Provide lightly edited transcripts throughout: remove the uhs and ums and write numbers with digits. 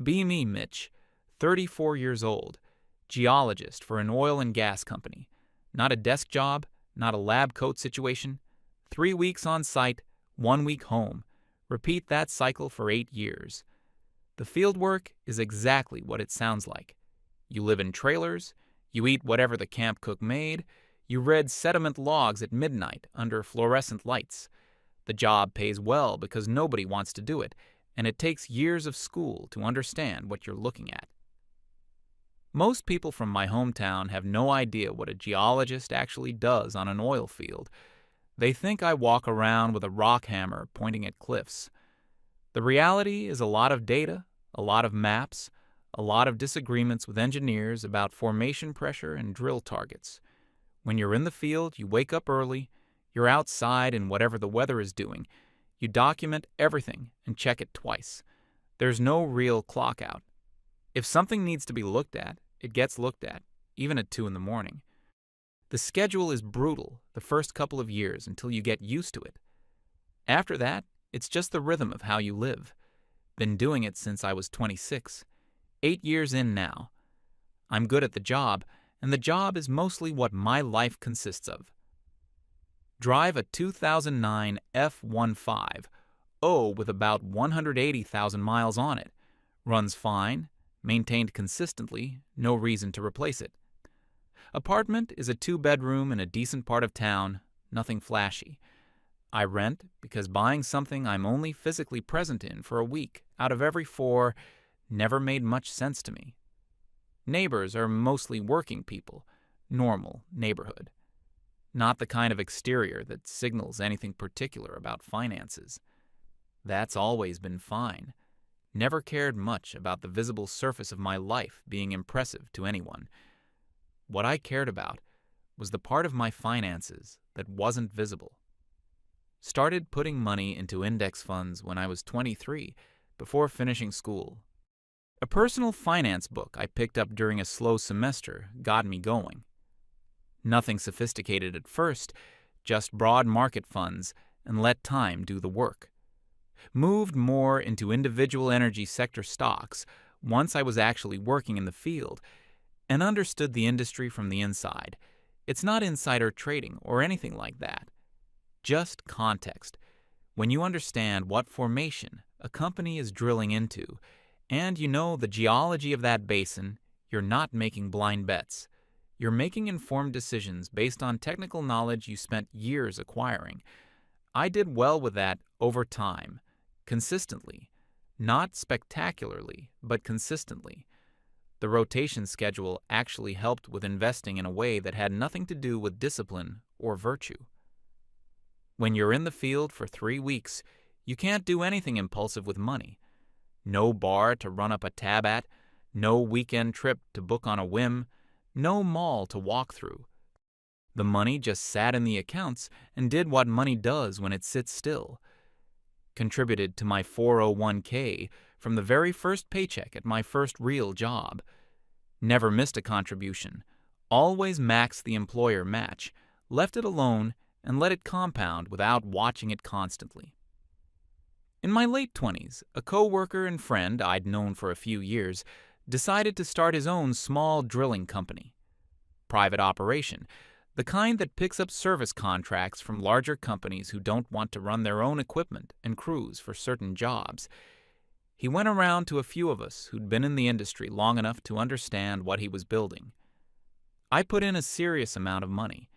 Be me, Mitch, 34 years old, geologist for an oil and gas company. Not a desk job, not a lab coat situation. 3 weeks on site, 1 week home. Repeat that cycle for 8 years. The field work is exactly what it sounds like. You live in trailers, you eat whatever the camp cook made, you read sediment logs at midnight under fluorescent lights. The job pays well because nobody wants to do it, and it takes years of school to understand what you're looking at. Most people from my hometown have no idea what a geologist actually does on an oil field. They think I walk around with a rock hammer pointing at cliffs. The reality is a lot of data, a lot of maps, a lot of disagreements with engineers about formation pressure and drill targets. When you're in the field, you wake up early, you're outside in whatever the weather is doing. You document everything and check it twice. There's no real clock out. If something needs to be looked at, it gets looked at, even at 2 in the morning. The schedule is brutal the first couple of years until you get used to it. After that, it's just the rhythm of how you live. Been doing it since I was 26. 8 years in now. I'm good at the job, and the job is mostly what my life consists of. Drive a 2009 F-15, with about 180,000 miles on it. Runs fine, maintained consistently, no reason to replace it. Apartment is a 2-bedroom in a decent part of town, nothing flashy. I rent because buying something I'm only physically present in for a week out of every 4 never made much sense to me. Neighbors are mostly working people, normal neighborhood. Not the kind of exterior that signals anything particular about finances. That's always been fine. Never cared much about the visible surface of my life being impressive to anyone. What I cared about was the part of my finances that wasn't visible. Started putting money into index funds when I was 23, before finishing school. A personal finance book I picked up during a slow semester got me going. Nothing sophisticated at first, just broad market funds and let time do the work. Moved more into individual energy sector stocks once I was actually working in the field and understood the industry from the inside. It's not insider trading or anything like that. Just context. When you understand what formation a company is drilling into and you know the geology of that basin, you're not making blind bets. You're making informed decisions based on technical knowledge you spent years acquiring. I did well with that over time, consistently. Not spectacularly, but consistently. The rotation schedule actually helped with investing in a way that had nothing to do with discipline or virtue. When you're in the field for 3 weeks, you can't do anything impulsive with money. No bar to run up a tab at, no weekend trip to book on a whim, no mall to walk through. The money just sat in the accounts and did what money does when it sits still. Contributed to my 401k from the very first paycheck at my first real job. Never missed a contribution. Always maxed the employer match, left it alone, and let it compound without watching it constantly. In my late 20s, a co-worker and friend I'd known for a few years decided to start his own small drilling company. Private operation, the kind that picks up service contracts from larger companies who don't want to run their own equipment and crews for certain jobs. He went around to a few of us who'd been in the industry long enough to understand what he was building. I put in a serious amount of money.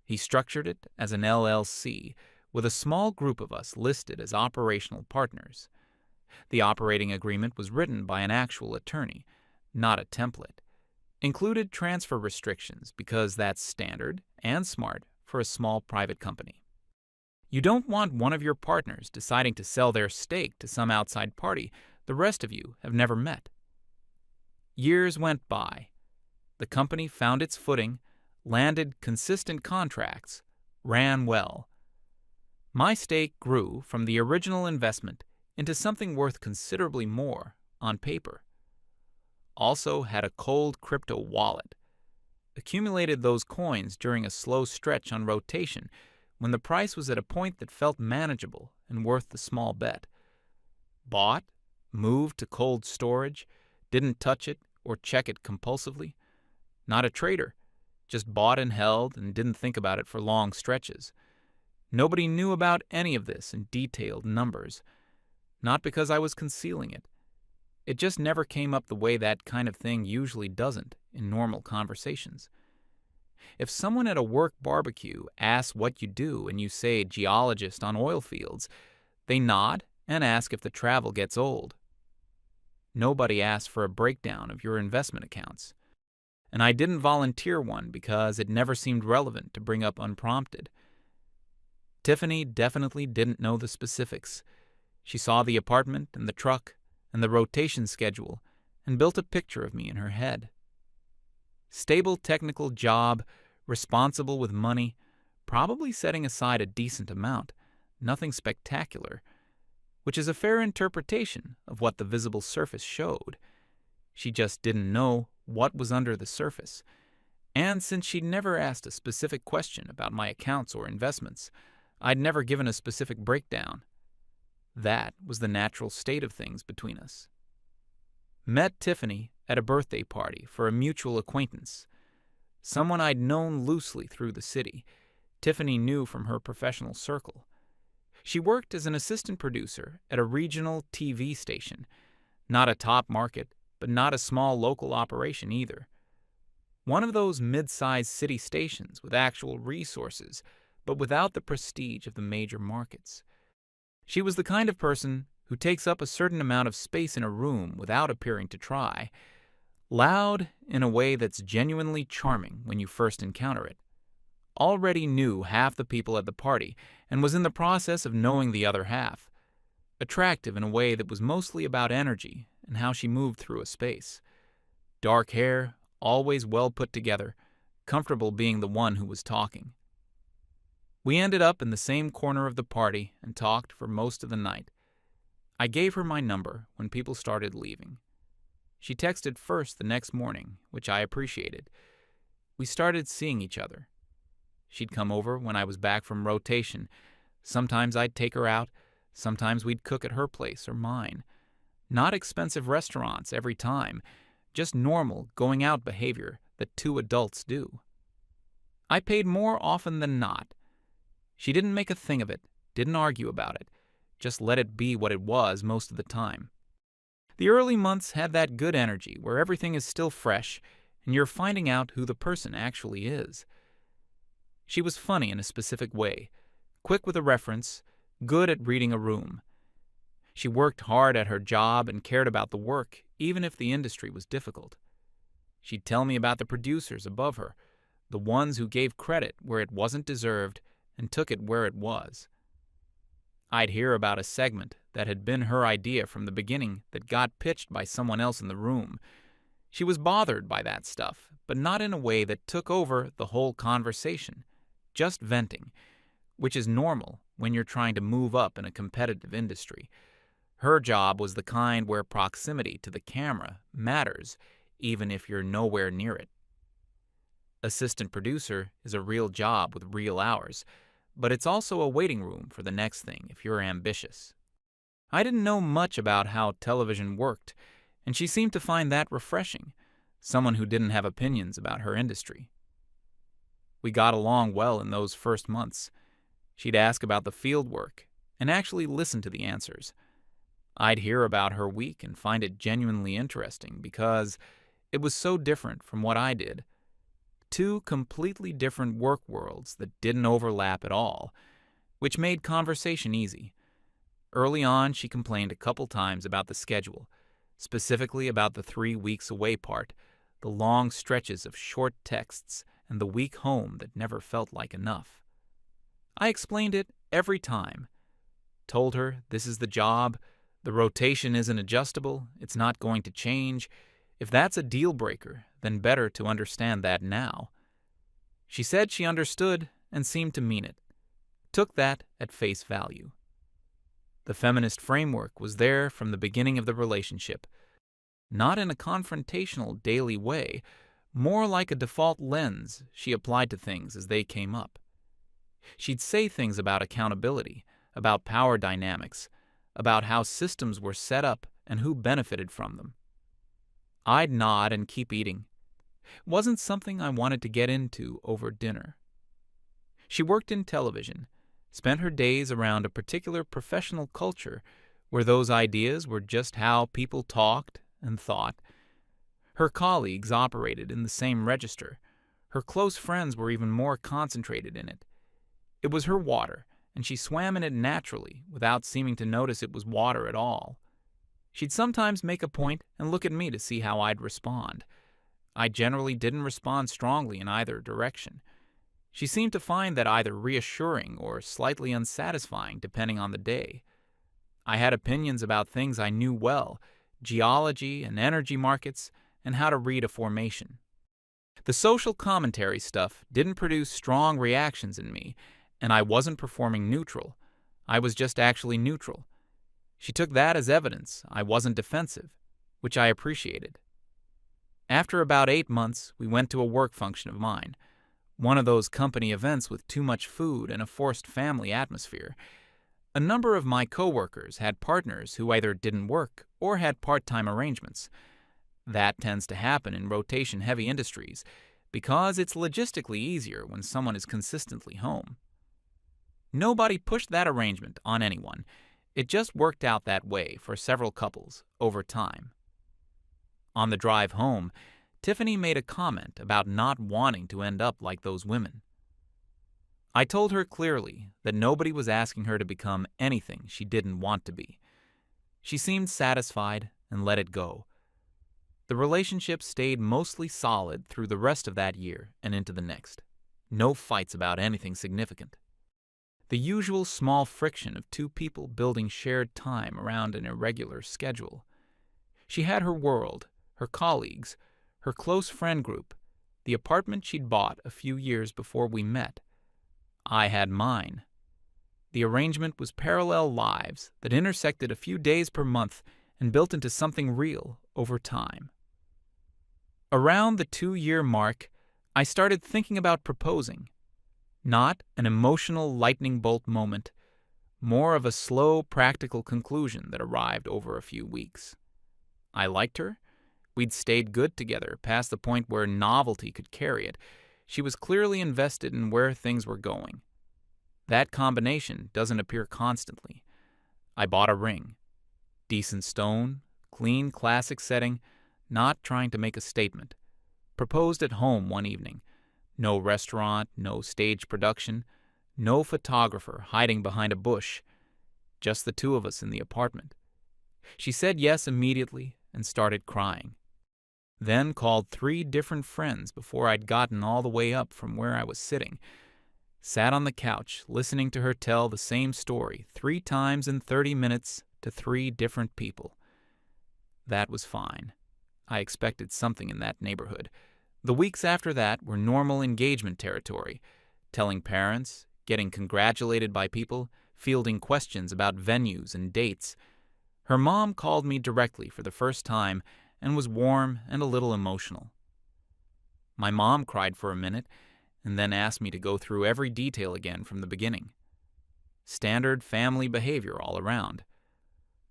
He structured it as an LLC, with a small group of us listed as operational partners. The operating agreement was written by an actual attorney, not a template. Included transfer restrictions because that's standard and smart for a small private company. You don't want one of your partners deciding to sell their stake to some outside party the rest of you have never met. Years went by. The company found its footing, landed consistent contracts, ran well. My stake grew from the original investment into something worth considerably more on paper. Also had a cold crypto wallet. Accumulated those coins during a slow stretch on rotation when the price was at a point that felt manageable and worth the small bet. Bought, moved to cold storage, didn't touch it or check it compulsively. Not a trader, just bought and held and didn't think about it for long stretches. Nobody knew about any of this in detailed numbers. Not because I was concealing it. It just never came up the way that kind of thing usually doesn't in normal conversations. If someone at a work barbecue asks what you do and you say geologist on oil fields, they nod and ask if the travel gets old. Nobody asks for a breakdown of your investment accounts. And I didn't volunteer one because it never seemed relevant to bring up unprompted. Tiffany definitely didn't know the specifics. She saw the apartment and the truck and the rotation schedule and built a picture of me in her head. Stable technical job, responsible with money, probably setting aside a decent amount, nothing spectacular, which is a fair interpretation of what the visible surface showed. She just didn't know what was under the surface, and since she'd never asked a specific question about my accounts or investments, I'd never given a specific breakdown. That was the natural state of things between us. Met Tiffany at a birthday party for a mutual acquaintance. Someone I'd known loosely through the city. Tiffany knew from her professional circle. She worked as an assistant producer at a regional TV station. Not a top market, but not a small local operation either. One of those mid-sized city stations with actual resources, but without the prestige of the major markets. She was the kind of person who takes up a certain amount of space in a room without appearing to try. Loud in a way that's genuinely charming when you first encounter it. Already knew half the people at the party and was in the process of knowing the other half. Attractive in a way that was mostly about energy and how she moved through a space. Dark hair, always well put together, comfortable being the one who was talking. We ended up in the same corner of the party and talked for most of the night. I gave her my number when people started leaving. She texted first the next morning, which I appreciated. We started seeing each other. She'd come over when I was back from rotation. Sometimes I'd take her out. Sometimes we'd cook at her place or mine. Not expensive restaurants every time, just normal going out behavior that two adults do. I paid more often than not. She didn't make a thing of it, didn't argue about it, just let it be what it was most of the time. The early months had that good energy where everything is still fresh and you're finding out who the person actually is. She was funny in a specific way, quick with a reference, good at reading a room. She worked hard at her job and cared about the work, even if the industry was difficult. She'd tell me about the producers above her, the ones who gave credit where it wasn't deserved and took it where it was. I'd hear about a segment that had been her idea from the beginning that got pitched by someone else in the room. She was bothered by that stuff, but not in a way that took over the whole conversation, just venting, which is normal when you're trying to move up in a competitive industry. Her job was the kind where proximity to the camera matters, even if you're nowhere near it. Assistant producer is a real job with real hours, but it's also a waiting room for the next thing if you're ambitious. I didn't know much about how television worked, and she seemed to find that refreshing, someone who didn't have opinions about her industry. We got along well in those first months. She'd ask about the field work and actually listen to the answers. I'd hear about her week and find it genuinely interesting because it was so different from what I did. Two completely different work worlds that didn't overlap at all, which made conversation easy. Early on, she complained a couple times about the schedule, specifically about the 3 weeks away part, the long stretches of short texts, and the week home that never felt like enough. I explained it every time. Told her this is the job, the rotation isn't adjustable, it's not going to change. If that's a deal breaker, then better to understand that now. She said she understood and seemed to mean it. Took that at face value. The feminist framework was there from the beginning of the relationship. Not in a confrontational daily way, more like a default lens she applied to things as they came up. She'd say things about accountability, about power dynamics, about how systems were set up and who benefited from them. I'd nod and keep eating. It wasn't something I wanted to get into over dinner. She worked in television, spent her days around a particular professional culture where those ideas were just how people talked and thought. Her colleagues operated in the same register. Her close friends were even more concentrated in it. It was her water, and she swam in it naturally without seeming to notice it was water at all. She'd sometimes make a point and look at me to see how I'd respond. I generally didn't respond strongly in either direction. She seemed to find that either reassuring or slightly unsatisfying depending on the day. I had opinions about things I knew well, geology and energy markets, and how to read a formation. The social commentary stuff didn't produce strong reactions in me, and I wasn't performing neutral. I was just actually neutral. She took that as evidence I wasn't defensive, which I appreciated. After about 8 months, we went to a work function of mine, one of those company events with too much food and a forced family atmosphere. A number of my coworkers had partners who either didn't work or had part-time arrangements. That tends to happen in rotation-heavy industries because it's logistically easier when someone is consistently home. Nobody pushed that arrangement on anyone. It just worked out that way for several couples over time. On the drive home, Tiffany made a comment about not wanting to end up like those women. I told her clearly that nobody was asking her to become anything she didn't want to be. She seemed satisfied and let it go. The relationship stayed mostly solid through the rest of that year and into the next. No fights about anything significant. The usual small friction of two people building shared time around an irregular schedule. She had her world, her colleagues, her close friend group, the apartment she'd bought a few years before we met. I had mine. The arrangement was parallel lives that intersected a few days per month and built into something real over time. Around the 2-year mark, I started thinking about proposing. Not an emotional lightning bolt moment, more of a slow, practical conclusion that arrived over a few weeks. I liked her. We'd stayed good together past the point where novelty could carry it. She was clearly invested in where things were going. That combination doesn't appear constantly. I bought a ring. Decent stone, clean, classic setting, not trying to make a statement. Proposed at home one evening. No restaurant, no stage production, no photographer hiding behind a bush. Just the two of us in the apartment. She said yes immediately and started crying. Then called 3 different friends before I'd gotten all the way up from where I was sitting. Sat on the couch listening to her tell the same story 3 times in 30 minutes to 3 different people. That was fine. I expected something in that neighborhood. The weeks after that were normal engagement territory, telling parents, getting congratulated by people, fielding questions about venues and dates. Her mom called me directly for the first time and was warm and a little emotional. My mom cried for a minute and then asked me to go through every detail again from the beginning. Standard family behavior all around.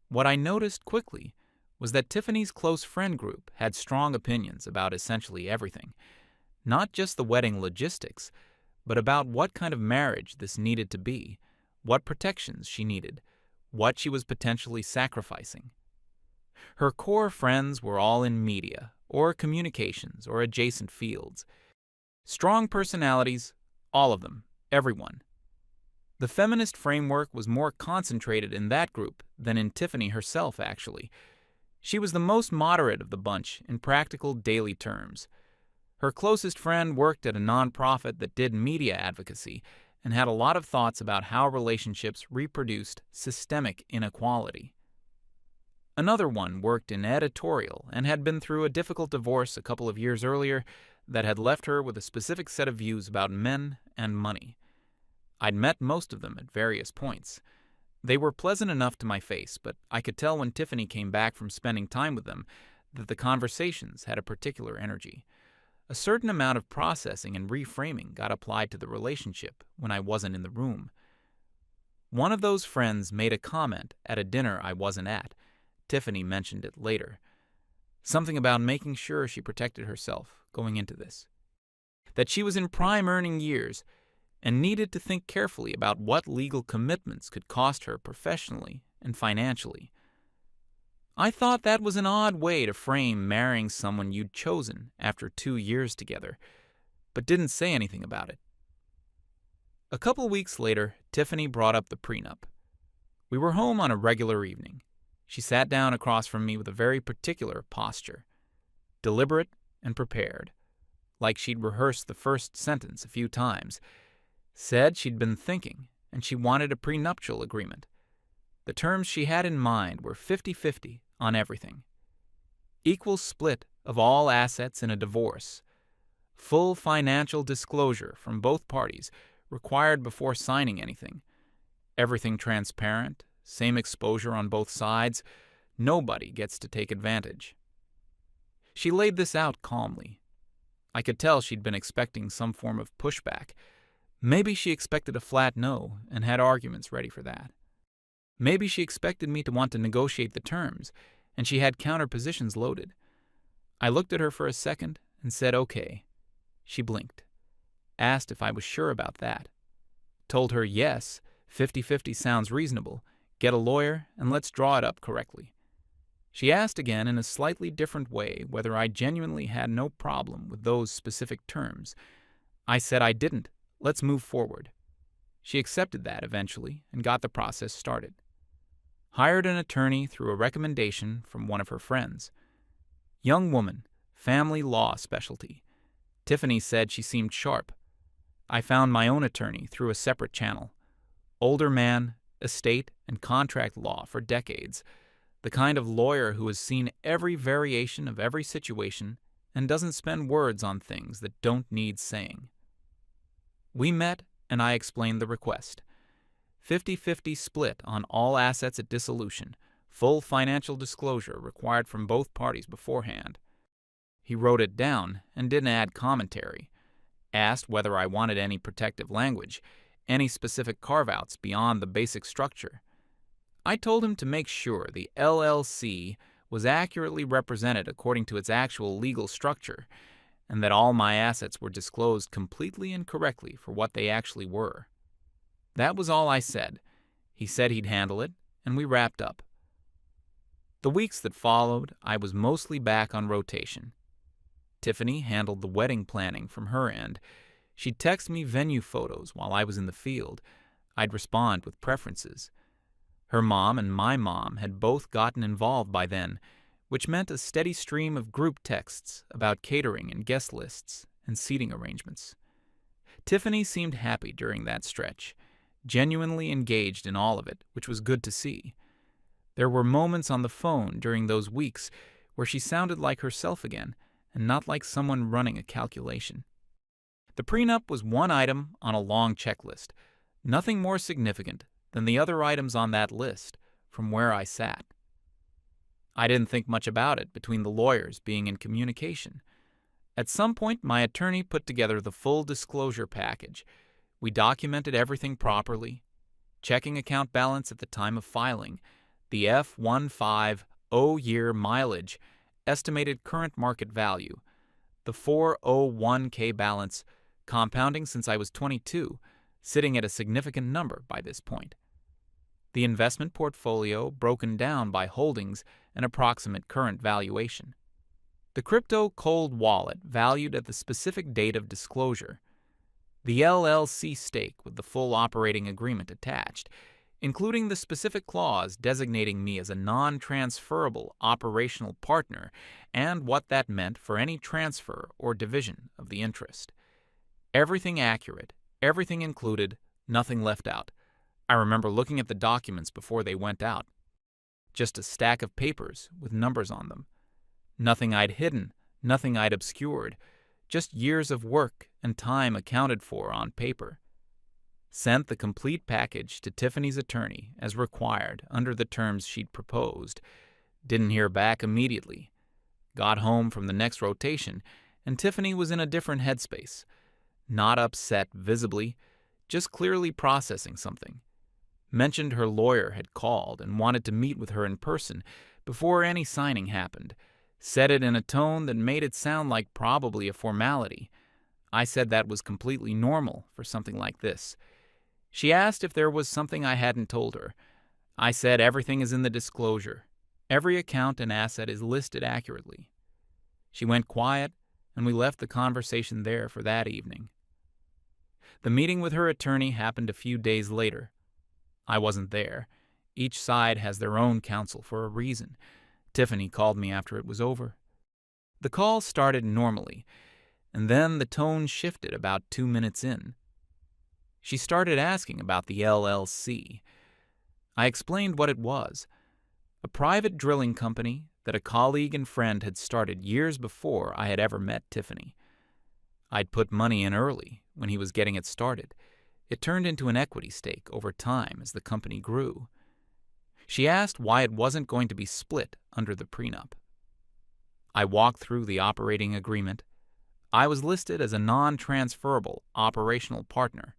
What I noticed quickly was that Tiffany's close friend group had strong opinions about essentially everything, not just the wedding logistics, but about what kind of marriage this needed to be, what protections she needed, what she was potentially sacrificing. Her core friends were all in media, or communications, or adjacent fields. Strong personalities, all of them, everyone. The feminist framework was more concentrated in that group than in Tiffany herself, actually. She was the most moderate of the bunch in practical daily terms. Her closest friend worked at a nonprofit that did media advocacy and had a lot of thoughts about how relationships reproduced systemic inequality. Another one worked in editorial and had been through a difficult divorce a couple of years earlier that had left her with a specific set of views about men and money. I'd met most of them at various points. They were pleasant enough to my face, but I could tell when Tiffany came back from spending time with them that the conversations had a particular energy. A certain amount of processing and reframing got applied to the relationship when I wasn't in the room. One of those friends made a comment at a dinner I wasn't at, Tiffany mentioned it later. Something about making sure she protected herself going into this. That she was in prime earning years and needed to think carefully about what legal commitments could cost her professionally and financially. I thought that was an odd way to frame marrying someone you'd chosen after 2 years together, but didn't say anything about it. A couple weeks later, Tiffany brought up the prenup. We were home on a regular evening. She sat down across from me with a very particular posture, deliberate and prepared, like she'd rehearsed the first sentence a few times. Said she'd been thinking, and she wanted a prenuptial agreement. The terms she had in mind were 50-50 on everything. Equal split of all assets in a divorce. Full financial disclosure from both parties required before signing anything. Everything transparent, same exposure on both sides. Nobody gets to take advantage. She laid this out calmly. I could tell she'd been expecting some form of pushback. Maybe she expected a flat no and had arguments ready for that. Maybe she expected me to want to negotiate the terms, and she had counterpositions loaded. I looked at her for a second and said okay. She blinked. Asked if I was sure about that. Told her yes, 50-50 sounds reasonable. Get a lawyer and let's draw it up correctly. She asked again in a slightly different way whether I genuinely had no problem with those specific terms. I said I didn't. Let's move forward. She accepted that eventually and got the process started. Hired an attorney through a recommendation from one of her friends. Young woman, family law specialty. Tiffany said she seemed sharp. I found my own attorney through a separate channel. Older man, estate and contract law for decades. The kind of lawyer who has seen every variation of every situation and doesn't spend words on things that don't need saying. We met and I explained the request. 50-50 split on all assets at dissolution. Full financial disclosure required from both parties beforehand. He wrote it down and didn't add commentary. Asked whether I wanted any protective language, any specific carve-outs beyond the basic structure. I told him to make sure the LLC was accurately represented according to its actual legal structure, and that all my assets were disclosed completely and correctly for what they actually were. That was all I said. He said he'd handle it, and we wrapped up. The weeks that followed, I was mostly back on rotation. Tiffany handled the wedding planning from her end. She'd text me venue photos while I was in the field. I'd respond with preferences. Her mom and my mom had both gotten involved by then, which meant a steady stream of group texts about catering and guest lists and seating arrangements. Tiffany seemed happy during that stretch, genuinely engaged in all of it, which was good to see. There were moments on the phone during those weeks where she sounded like herself again and not like someone running a calculation. The prenup was one item on a long checklist, nothing more significant than the other items on that list from where I sat. I didn't think much about it between the lawyers being in communication. At some point, my attorney put together the full disclosure package. We documented everything properly. Checking account balance at the time of filing, the F150 year mileage, estimated current market value, the 401k balance, compounding since I was 22, sitting at a significant number by this point. The investment portfolio broken down by holdings and approximate current valuation. The crypto cold wallet valued at the specific date of disclosure. The LLC stake with the full operating agreement attached, including the specific clause designating me as a non-transferable operational partner and what that meant for any transfer or division of the interest. Everything accurate, everything included, nothing left out. I remember looking at the documents before they went out. Just a stack of papers with numbers on them. Nothing I'd hidden, nothing I'd obscured, just years of work and time accounted for on paper. Sent the complete package to Tiffany's attorney as required under the terms she'd proposed. Didn't hear back immediately. Got home from the next rotation, and Tiffany was in a different headspace. Not upset visibly, just clearly processing something. Mentioned her lawyer had called and wanted to meet with her in person, before any signing happened, said it in a tone that made it sound like probably a formality. I said that was completely normal for something like this. She asked if there was something I hadn't told her. I said everything is in the disclosure. Every account and asset is listed accurately. She went quiet, and we left the conversation there for that evening. The meeting with her attorney happened a few days later. I wasn't there. Each side has their own counsel for a reason. Tiffany called me after it was over. The call started normally, and then the tone shifted about 2 minutes in. She started asking about the LLC. I explained what it was. A private drilling company that a colleague and friend had started years before I had ever met Tiffany. I'd put money in early when he was getting it started. It turned into an equity stake over time as the company grew. She asked why it wasn't going to be split under the prenup. I walked through the operating agreement. I was listed as a non-transferable operational partner.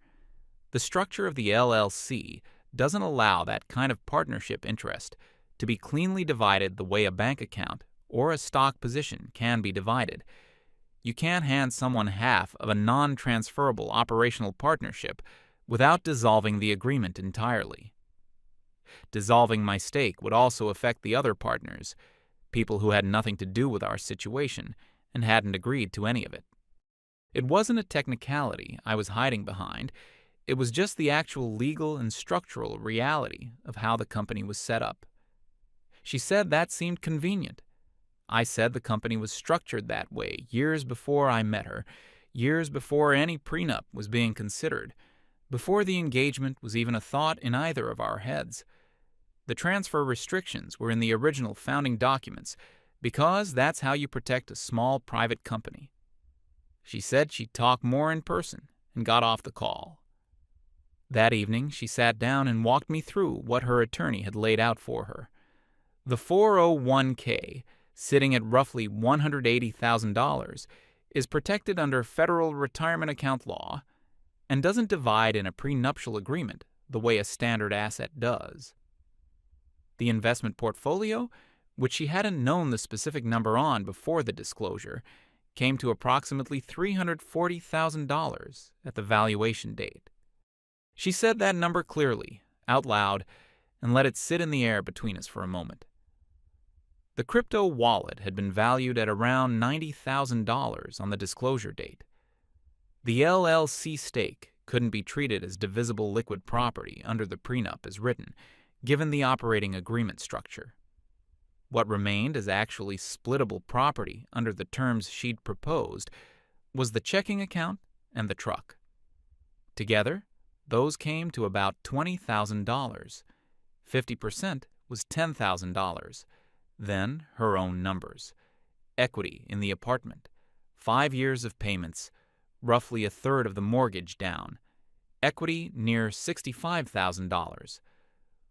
The structure of the LLC doesn't allow that kind of partnership interest to be cleanly divided the way a bank account or a stock position can be divided. You can't hand someone half of a non-transferable operational partnership without dissolving the agreement entirely. Dissolving my stake would also affect the other partners, people who had nothing to do with our situation and hadn't agreed to any of it. It wasn't a technicality I was hiding behind. It was just the actual legal and structural reality of how the company was set up. She said that seemed convenient. I said the company was structured that way years before I met her, years before any prenup was being considered, before the engagement was even a thought in either of our heads. The transfer restrictions were in the original founding documents because that's how you protect a small private company. She said she'd talk more in person and got off the call. That evening, she sat down and walked me through what her attorney had laid out for her. The 401k, sitting at roughly $180,000, is protected under federal retirement account law and doesn't divide in a prenuptial agreement the way a standard asset does. The investment portfolio, which she hadn't known the specific number on before the disclosure, came to approximately $340,000 at the valuation date. She said that number clearly, out loud, and let it sit in the air between us for a moment. The crypto wallet had been valued at around $90,000 on the disclosure date. The LLC stake couldn't be treated as divisible liquid property under the prenup as written, given the operating agreement structure. What remained as actually splittable property under the terms she'd proposed was the checking account and the truck. Together, those came to about $20,000. 50% was $10,000. Then her own numbers. Equity in the apartment. 5 years of payments. Roughly a third of the mortgage down. Equity near $65,000.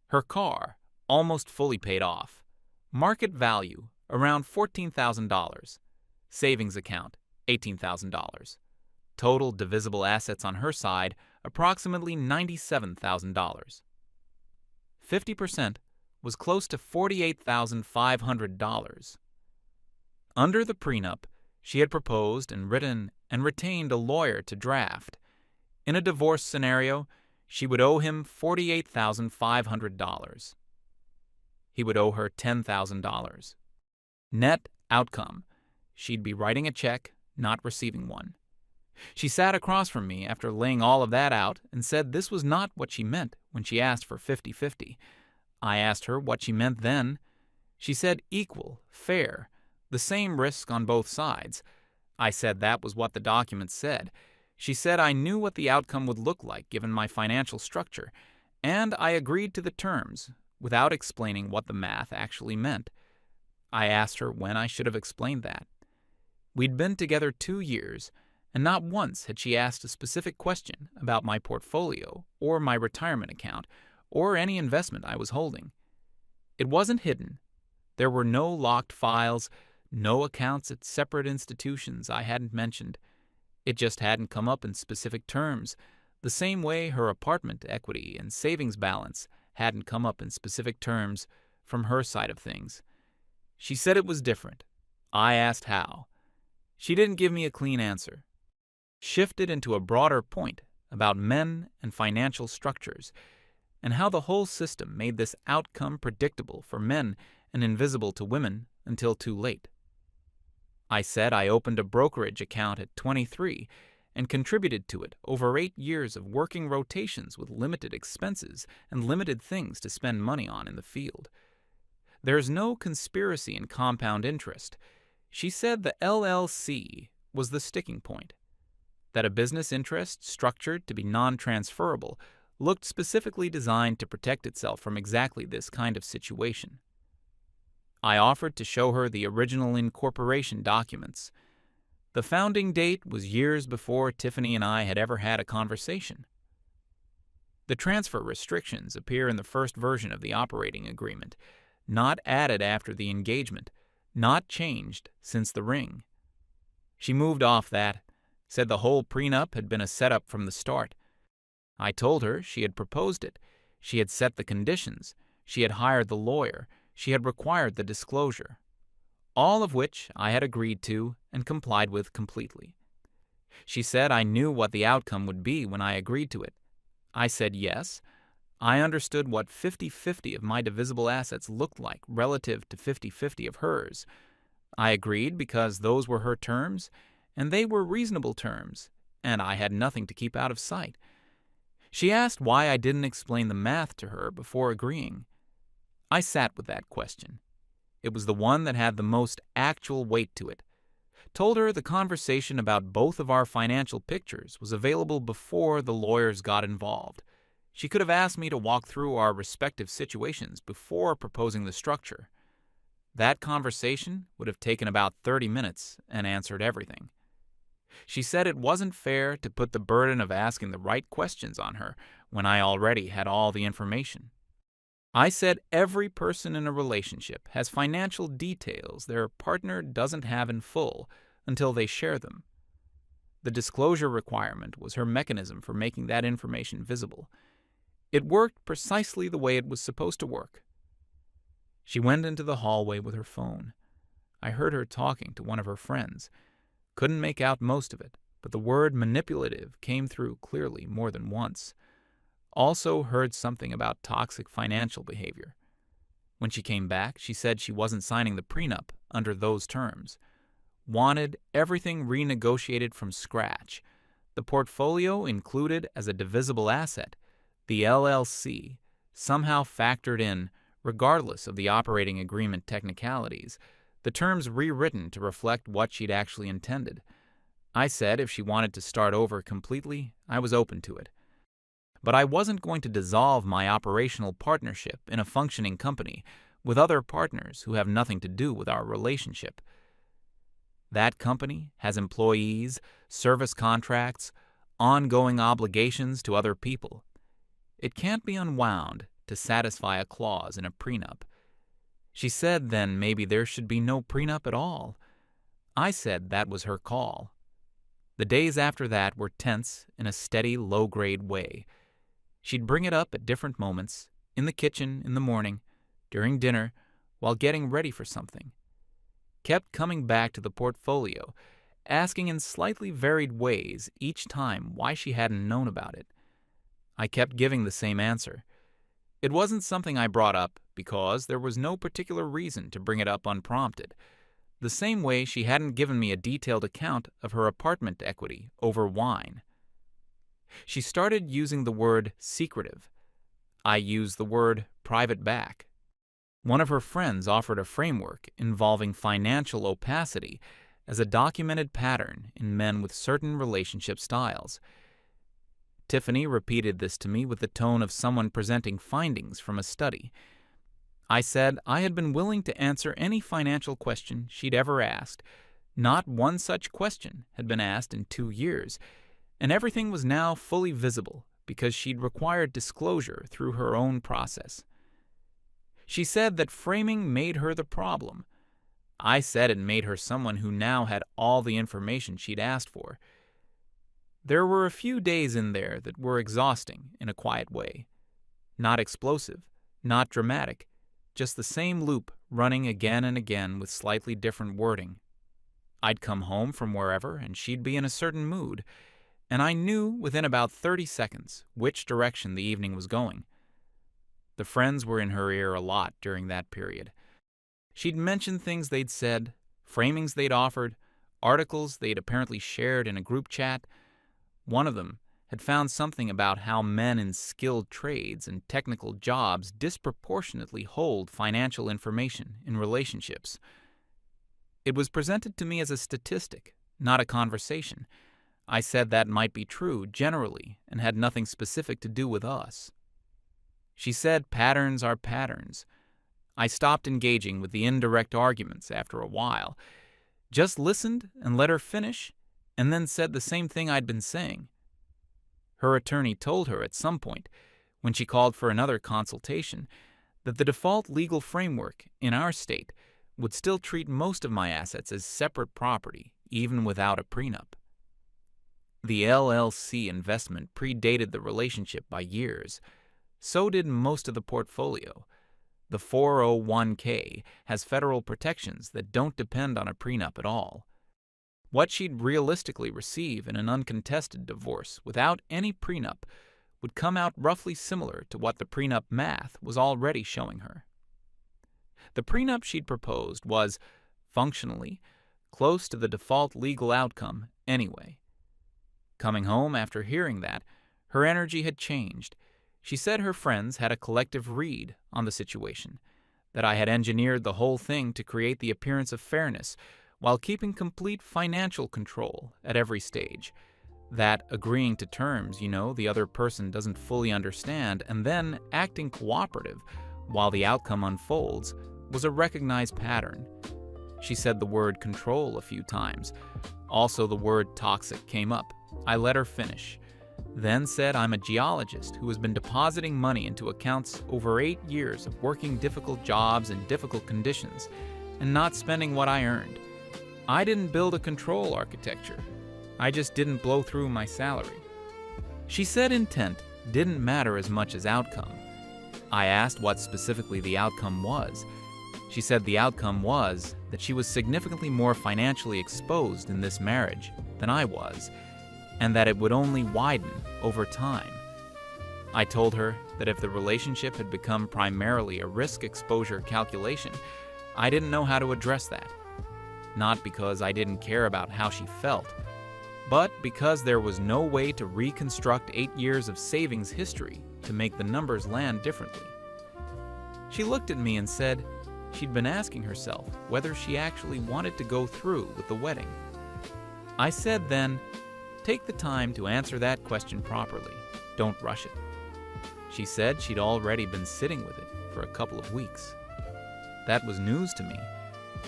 Her car, almost fully paid off. Market value, around $14,000. Savings account, $18,000. Total divisible assets on her side, approximately $97,000. 50% was close to $48,500. Under the prenup, she had proposed and written and retained a lawyer to draft. In a divorce scenario, she would owe him $48,500. He would owe her $10,000. Net outcome, she'd be writing a check, not receiving one. She sat across from me after laying all of that out and said this was not what she meant when she asked for 50-50. I asked her what she meant then. She said equal, fair, the same risk on both sides. I said that was what the document said. She said I knew what the outcome would look like given my financial structure, and I agreed to the terms without explaining what the math actually meant. I asked her when I should have explained that. We'd been together 2 years, and not once had she asked a specific question about my portfolio or my retirement account or any investment I was holding. It wasn't hidden. There were no locked files, no accounts at separate institutions I hadn't mentioned. It just hadn't come up in specific terms, the same way her apartment equity and savings balance hadn't come up in specific terms from her side of things. She said it was different. I asked how. She didn't give me a clean answer. Shifted into a broader point about men and financial structures, and how the whole system made this outcome predictable for men and invisible to women until too late. I said I opened a brokerage account at 23 and contributed to it over 8 years of working rotations with limited expenses and limited things to spend money on in the field. There's no conspiracy in compound interest. She said the LLC was the sticking point, that a business interest structured to be non-transferable looked specifically designed to protect itself from exactly this kind of situation. I offered to show her the original incorporation documents. The founding date was years before Tiffany and I had ever had a conversation. The transfer restrictions appear in the first version of the operating agreement, not added after the engagement, not changed since the ring. She moved off that, said the whole prenup had been a setup from the start. I told her she had proposed it, she had set the conditions, she had hired the lawyer, she had required the disclosure, all of which I had agreed to and complied with completely. She said I knew what the outcome would be when I agreed to it. I said yes. I understood what 50-50 of my divisible assets looked like relative to 50-50 of hers. I agreed because those were her terms, and they were reasonable terms, and I had nothing to keep out of sight. She asked why I didn't explain the math to her before agreeing. I sat with that question. It was the one that had the most actual weight to it. Told her the conversation about both of our financial pictures was available before the lawyers got involved. She could have asked me to walk through our respective situations before proposing the structure. That conversation would have taken about 30 minutes and answered everything. She said it wasn't fair to put the burden of asking the right questions on her when I already had all the information. I said every person in a relationship has financial details their partner doesn't have in full until they share them. The disclosure requirement was her mechanism for making that information visible. It worked precisely the way it was supposed to work. She went into the hallway with her phone. I heard her talking to one of her friends. Couldn't make out most of it, but the word manipulative came through clearly more than once. Also heard something about toxic financial behavior. When she came back, she said she wasn't signing the prenup under those terms. Wanted everything renegotiated from scratch. The portfolio included as a divisible asset, the LLC, somehow factored in, regardless of the operating agreement technicalities, the terms rewritten to reflect what she'd actually intended. I said if she wanted to start over completely, I was open to it. But I wasn't going to dissolve my operational partnership in a functioning company with other partners who have nothing to do with our relationship. That company has employees, service contracts, ongoing obligations to other people. It can't be unwound to satisfy a clause in a prenup. She said then maybe there should be no prenup at all. I said that was her call. The days after that were tense in a steady, low-grade way. She'd bring it up at different moments, in the kitchen, in the morning, during dinner, while getting ready for something. Kept coming back to the portfolio, asking in slightly varied ways each time why she hadn't known about it. I kept giving the same answer. It wasn't something I brought up because there was no particular reason to bring it up unprompted, the same way she hadn't given me a detailed account of her apartment equity over wine. She started using the word secretive. I used the word private back. One of her friends offered a framework involving financial opacity as a documented pattern in men with certain relationship styles. Tiffany repeated this to me with the tone of someone presenting findings from a study. I said I had been willing to answer any financial question she'd ever asked. Not one such question had been asked in 2 years, and everything was now fully visible because she'd required disclosure through her own process. She said that framing made her the problem. I said it made her someone who now had all the information she'd asked for. There were a few days in there that were exhausting in a quiet way. Not explosive, not dramatic, just the same loop running again and again with slightly different wording. I'd come home from wherever, and she'd be in a certain mood, and I knew within about 30 seconds which direction the evening was going. The friends were in her ear a lot during that period. She'd mention things they'd said, framings they'd offered, articles they'd apparently shared in a group chat. One of them had found something about how men in skilled trades and technical jobs disproportionately hold financial information in relationships. It was presented to me as a statistic, not a conversation. I said that might be true generally and had nothing specific to do with us. She said patterns are patterns. I stopped engaging with the indirect arguments after a while, just listened and let her finish, and then said the same thing I'd been saying. Her attorney told her at some point, when she called for another consultation, that the default legal framework in our state would still treat most of my assets as separate property, even without a prenup. The LLC investment predated the relationship by years. So did most of the portfolio. The 401k has federal protections that don't depend on a prenup at all. What she'd realistically receive in an uncontested divorce without any prenup would come out roughly similar to what the prenup math was already showing her. The prenup she'd proposed was, functionally, close to the default legal outcome anyway. Coming home after hearing that, her energy had changed. She said her friends had a collective read on the situation, that I had engineered the whole thing to create the appearance of fairness while keeping complete financial control at every stage, that agreeing to terms, the other person doesn't fully understand, and then acting cooperative while the outcome unfolds was a recognized pattern. She said the word control a few times. Also, the word toxic came up. I let her finish, then said I'm a geologist who has been depositing money into accounts over 8 years of working difficult jobs in difficult conditions and not spending what I earned. I didn't build a control architecture. I just didn't blow through my salary. She said intent didn't matter as much as outcome. I asked what specifically the outcome was. She said the outcome was that she was significantly more financially exposed in this marriage than I was, and that it would only widen over time. I told her that if the relationship had become primarily a risk exposure calculation, I didn't know how to address that. Not because I didn't care about how she felt, but because there was no way to reconstruct 8 years of savings history to make the numbers land differently. She looked at me and said she'd been asking herself whether she actually wanted to go through with the wedding. I said then, take the time to answer that question properly. Don't rush it. She said she'd already been sitting with it for a couple of weeks. That was news to me,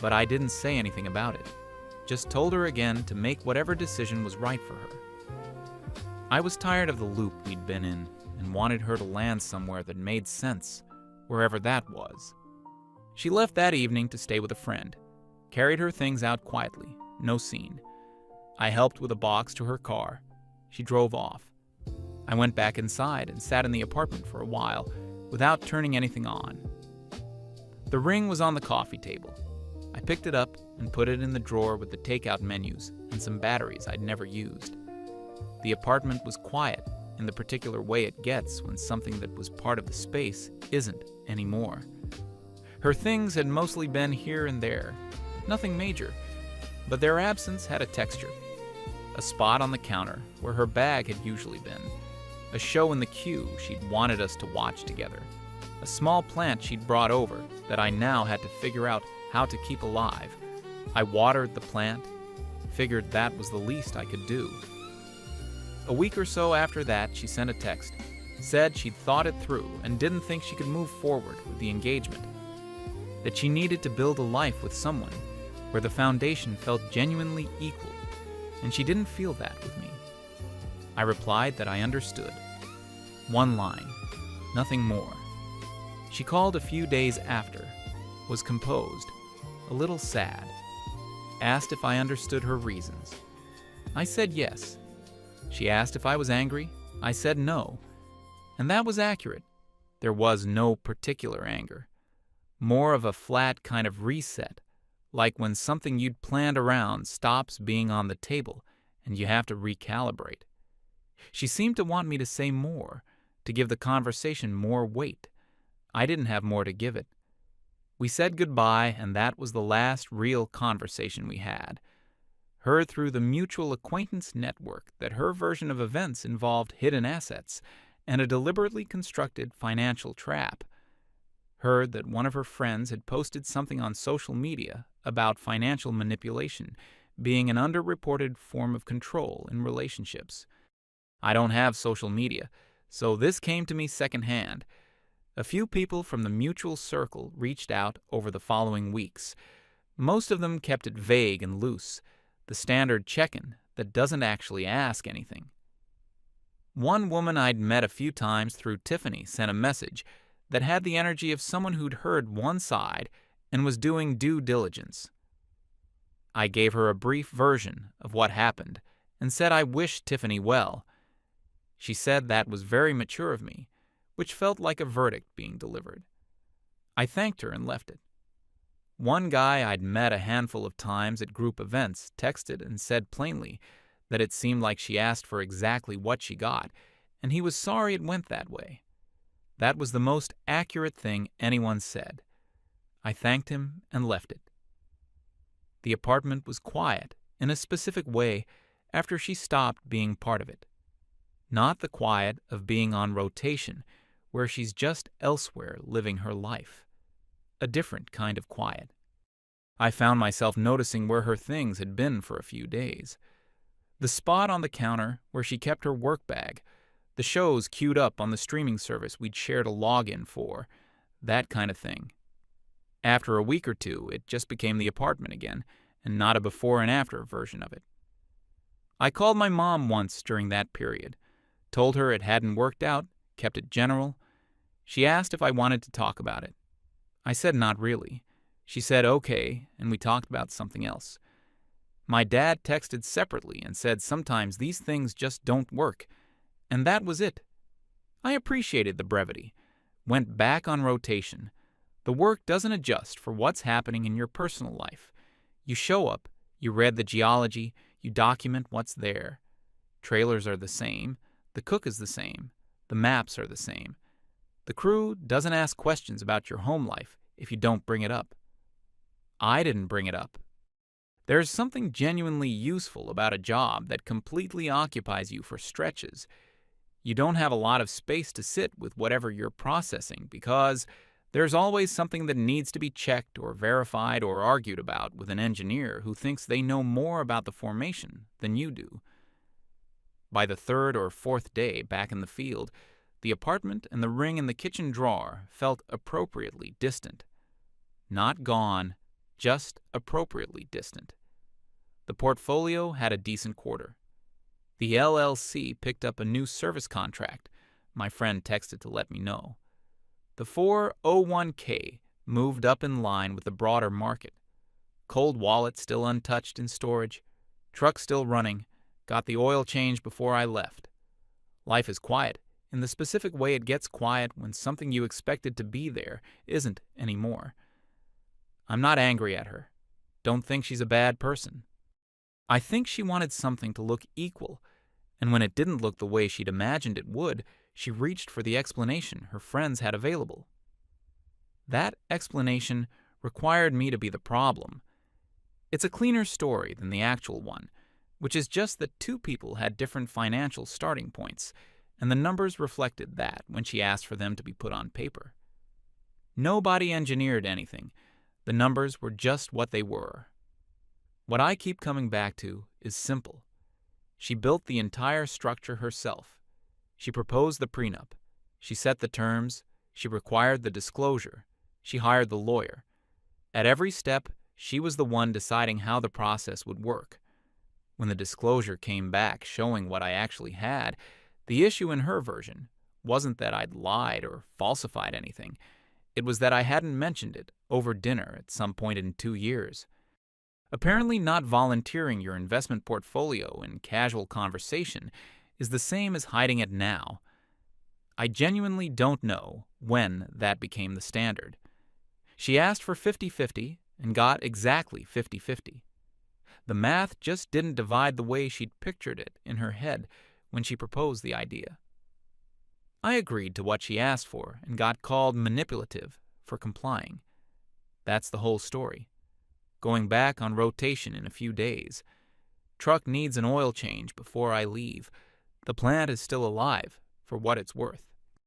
but I didn't say anything about it. Just told her again to make whatever decision was right for her. I was tired of the loop we'd been in and wanted her to land somewhere that made sense, wherever that was. She left that evening to stay with a friend, carried her things out quietly, no scene. I helped with a box to her car. She drove off. I went back inside and sat in the apartment for a while without turning anything on. The ring was on the coffee table. I picked it up and put it in the drawer with the takeout menus and some batteries I'd never used. The apartment was quiet in the particular way it gets when something that was part of the space isn't anymore. Her things had mostly been here and there, nothing major, but their absence had a texture. A spot on the counter where her bag had usually been, a show in the queue she'd wanted us to watch together, a small plant she'd brought over that I now had to figure out how to keep alive. I watered the plant, figured that was the least I could do. A week or so after that, she sent a text, said she'd thought it through and didn't think she could move forward with the engagement, that she needed to build a life with someone where the foundation felt genuinely equal, and she didn't feel that with me. I replied that I understood. One line, nothing more. She called a few days after, was composed, a little sad, asked if I understood her reasons. I said yes. She asked if I was angry. I said no. And that was accurate. There was no particular anger. more of a flat kind of reset, like when something you'd planned around stops being on the table and you have to recalibrate. She seemed to want me to say more, to give the conversation more weight. I didn't have more to give it. We said goodbye, and that was the last real conversation we had. Heard through the mutual acquaintance network that her version of events involved hidden assets and a deliberately constructed financial trap. Heard that one of her friends had posted something on social media about financial manipulation being an underreported form of control in relationships. I don't have social media, so this came to me secondhand. A few people from the mutual circle reached out over the following weeks. Most of them kept it vague and loose, the standard check-in that doesn't actually ask anything. One woman I'd met a few times through Tiffany sent a message that had the energy of someone who'd heard one side and was doing due diligence. I gave her a brief version of what happened and said I wished Tiffany well. She said that was very mature of me, which felt like a verdict being delivered. I thanked her and left it. One guy I'd met a handful of times at group events texted and said plainly that it seemed like she asked for exactly what she got, and he was sorry it went that way. That was the most accurate thing anyone said. I thanked him and left it. The apartment was quiet in a specific way after she stopped being part of it. Not the quiet of being on rotation, where she's just elsewhere living her life. A different kind of quiet. I found myself noticing where her things had been for a few days. The spot on the counter where she kept her work bag, the shows queued up on the streaming service we'd shared a login for, that kind of thing. After a week or two, it just became the apartment again, and not a before and after version of it. I called my mom once during that period, told her it hadn't worked out, kept it general. She asked if I wanted to talk about it. I said not really. She said okay, and we talked about something else. My dad texted separately and said sometimes these things just don't work, and that was it. I appreciated the brevity. Went back on rotation. The work doesn't adjust for what's happening in your personal life. You show up, you read the geology, you document what's there. Trailers are the same, the cook is the same, the maps are the same. The crew doesn't ask questions about your home life if you don't bring it up. I didn't bring it up. There's something genuinely useful about a job that completely occupies you for stretches. You don't have a lot of space to sit with whatever you're processing because there's always something that needs to be checked or verified or argued about with an engineer who thinks they know more about the formation than you do. By the third or fourth day back in the field, the apartment and the ring in the kitchen drawer felt appropriately distant. Not gone, just appropriately distant. The portfolio had a decent quarter. The LLC picked up a new service contract. My friend texted to let me know. The 401k moved up in line with the broader market. Cold wallet still untouched in storage. Truck still running. Got the oil change before I left. Life is quiet in the specific way it gets quiet when something you expected to be there isn't anymore. I'm not angry at her. Don't think she's a bad person. I think she wanted something to look equal, and when it didn't look the way she'd imagined it would, she reached for the explanation her friends had available. That explanation required me to be the problem. It's a cleaner story than the actual one, which is just that two people had different financial starting points, and the numbers reflected that when she asked for them to be put on paper. Nobody engineered anything. The numbers were just what they were. What I keep coming back to is simple. She built the entire structure herself. She proposed the prenup. She set the terms. She required the disclosure. She hired the lawyer. At every step, she was the one deciding how the process would work. When the disclosure came back showing what I actually had, the issue in her version wasn't that I'd lied or falsified anything. It was that I hadn't mentioned it over dinner at some point in 2 years. Apparently not volunteering your investment portfolio in casual conversation is the same as hiding it now. I genuinely don't know when that became the standard. She asked for 50-50 and got exactly 50-50. The math just didn't divide the way she'd pictured it in her head when she proposed the idea. I agreed to what she asked for and got called manipulative for complying. That's the whole story. Going back on rotation in a few days. Truck needs an oil change before I leave. The plant is still alive, for what it's worth.